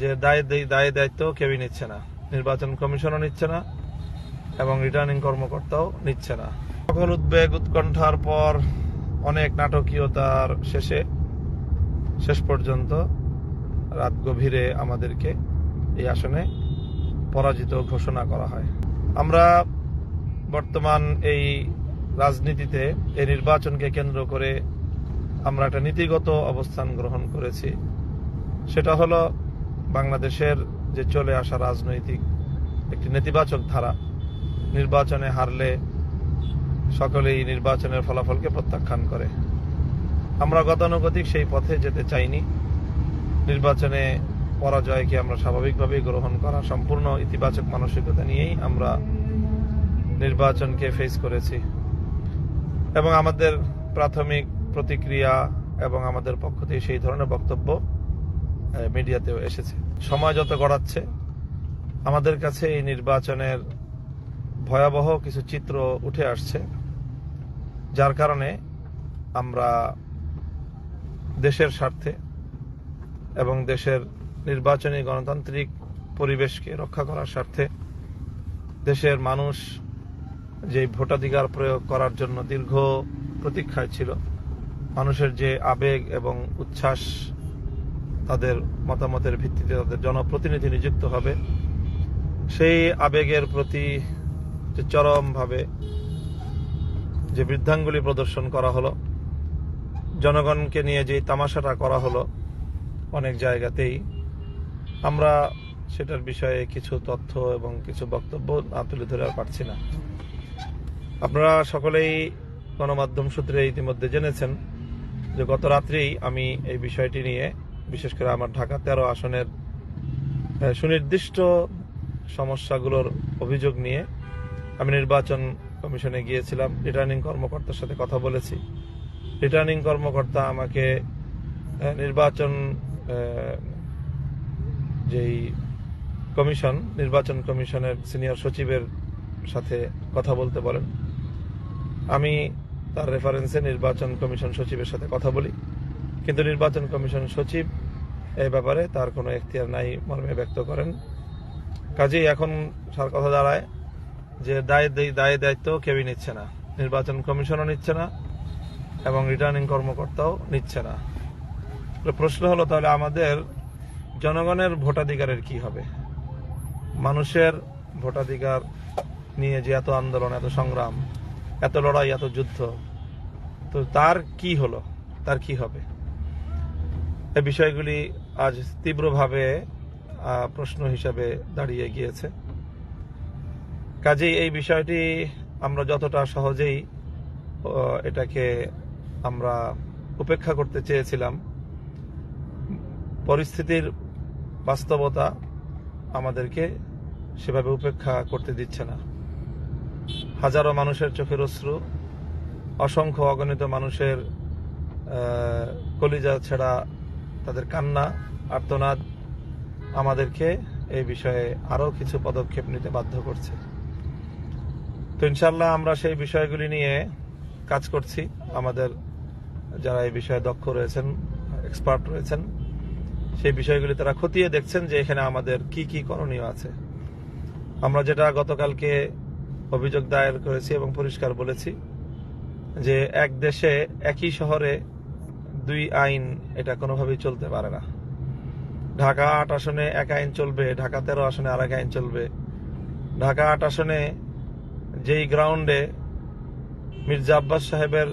যে দায় দায়িত্ব কেউই নিচ্ছে না, নির্বাচন কমিশনও নিচ্ছে না এবং রিটার্নিং কর্মকর্তাও নিচ্ছে না। সকল উদ্বেগ উৎকণ্ঠার পর অনেক নাটকীয়তার শেষ পর্যন্ত রাত গভীরে আমাদেরকে এই আসনে পরাজিত ঘোষণা করা হয়। আমরা বর্তমান এই রাজনীতিতে এই নির্বাচনকে কেন্দ্র করে আমরা একটা নীতিগত অবস্থান গ্রহণ করেছি। সেটা হলো বাংলাদেশের যে চলে আসা রাজনৈতিক একটি নেতিবাচক ধারা, নির্বাচনে হারলে সকলেই নির্বাচনের ফলাফলকে প্রত্যাখ্যান করে। আমরা গতানুগতিক সেই পথে যেতে চাইনি। নির্বাচনে পরাজয়কে আমরা স্বাভাবিকভাবেই গ্রহণ করা, সম্পূর্ণ ইতিবাচক মানসিকতা নিয়েই আমরা নির্বাচনকে ফেস করেছি এবং আমাদের প্রাথমিক প্রতিক্রিয়া এবং আমাদের পক্ষ থেকে সেই ধরনের বক্তব্য মিডিয়াতেও এসেছে। সময় যত গড়াচ্ছে আমাদের কাছে এই নির্বাচনের ভয়াবহ কিছু চিত্র উঠে আসছে, যার কারণে আমরা দেশের স্বার্থে এবং দেশের নির্বাচনী গণতান্ত্রিক পরিবেশকে রক্ষা করার স্বার্থে দেশের মানুষ যে ভোটাধিকার প্রয়োগ করার জন্য দীর্ঘ প্রতীক্ষায় ছিল, মানুষের যে আবেগ এবং উচ্ছ্বাস, তাদের মতামতের ভিত্তিতে তাদের জনপ্রতিনিধি নিযুক্ত হবে, সেই আবেগের প্রতি যে চরমভাবে যে বৃদ্ধাঙ্গুলি প্রদর্শন করা হলো, জনগণকে নিয়ে যে তামাশাটা করা হলো অনেক জায়গাতেই, আমরা সেটার বিষয়ে কিছু তথ্য এবং কিছু বক্তব্য না তুলে ধরে আর পারছি না। আপনারা সকলেই গণমাধ্যম সূত্রে ইতিমধ্যে জেনেছেন যে গত রাত্রেই আমি এই বিষয়টি নিয়ে, বিশেষ করে আমার ঢাকা 13 আসনের সুনির্দিষ্ট সমস্যাগুলোর অভিযোগ নিয়ে আমি নির্বাচন কমিশনে গিয়েছিলাম। রিটার্নিং কর্মকর্তার সাথে কথা বলেছি। রিটার্নিং কর্মকর্তা আমাকে নির্বাচন যেই কমিশন, নির্বাচন কমিশনের সিনিয়র সচিবের সাথে কথা বলতে বলেন। আমি তার রেফারেন্সে নির্বাচন কমিশন সচিবের সাথে কথা বলি, কিন্তু নির্বাচন কমিশন সচিব এই ব্যাপারে তার কোনো এখতিয়ার নাই মর্মে ব্যক্ত করেন। কাজেই এখন সার কথা দাঁড়ায় যে দায় দায়িত্ব কেউই নিচ্ছে না, নির্বাচন কমিশনও নিচ্ছে না এবং রিটার্নিং কর্মকর্তাও নিচ্ছে না। প্রশ্ন হলো, তাহলে আমাদের জনগণের ভোটাধিকারের কি হবে? মানুষের ভোটাধিকার নিয়ে যে এত আন্দোলন, এত সংগ্রাম, এত লড়াই, এত যুদ্ধ, তো তার কি হলো, তার কি হবে? এই বিষয়গুলি আজ তীব্রভাবে প্রশ্ন হিসাবে দাঁড়িয়ে গিয়েছে। কাজেই এই বিষয়টি আমরা যতটা সহজেই এটাকে আমরা উপেক্ষা করতে চেয়েছিলাম, পরিস্থিতির বাস্তবতা আমাদেরকে সেভাবে উপেক্ষা করতে দিচ্ছে না। হাজারো মানুষের চোখের অশ্রু, অসংখ্য অগণিত মানুষের কলিজা ছেঁড়া তাদের কান্না, আর্তনাদ আমাদেরকে এই বিষয়ে আরো কিছু পদক্ষেপ নিতে বাধ্য করছে। তো ইনশাল্লাহ আমরা সেই বিষয়গুলি নিয়ে কাজ করছি। আমাদের যারা এই বিষয়ে দক্ষ রয়েছেন, এক্সপার্ট রয়েছেন, সেই বিষয়গুলি তারা খতিয়ে দেখছেন যে এখানে আমাদের কি কি করণীয় আছে। আমরা যেটা গতকালকে অভিযোগ দায়ের করেছি এবং পরিষ্কার বলেছি যে এক দেশে একই শহরে দুই আইন, এটা কোনোভাবেই চলতে পারে না। ঢাকা 8 আসনে এক আইন চলবে, ঢাকা 13 আসনে আর এক আইন চলবে। ঢাকা 8 আসনে যেই গ্রাউন্ডে মির্জা আব্বাস সাহেবের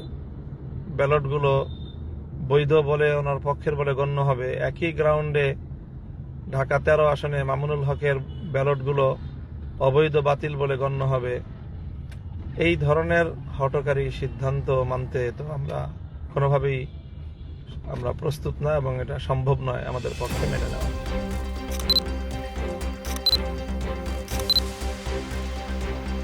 ব্যালটগুলো বৈধ বলে, ওনার পক্ষের বলে গণ্য হবে, একই গ্রাউন্ডে ঢাকা 13 আসনে মামুনুল হকের ব্যালটগুলো অবৈধ, বাতিল বলে গণ্য হবে। এই ধরনের হঠকারী সিদ্ধান্ত মানতে তো আমরা কোনোভাবেই প্রস্তুত না এবং এটা সম্ভব নয় আমাদের পক্ষে মেনে নেওয়া।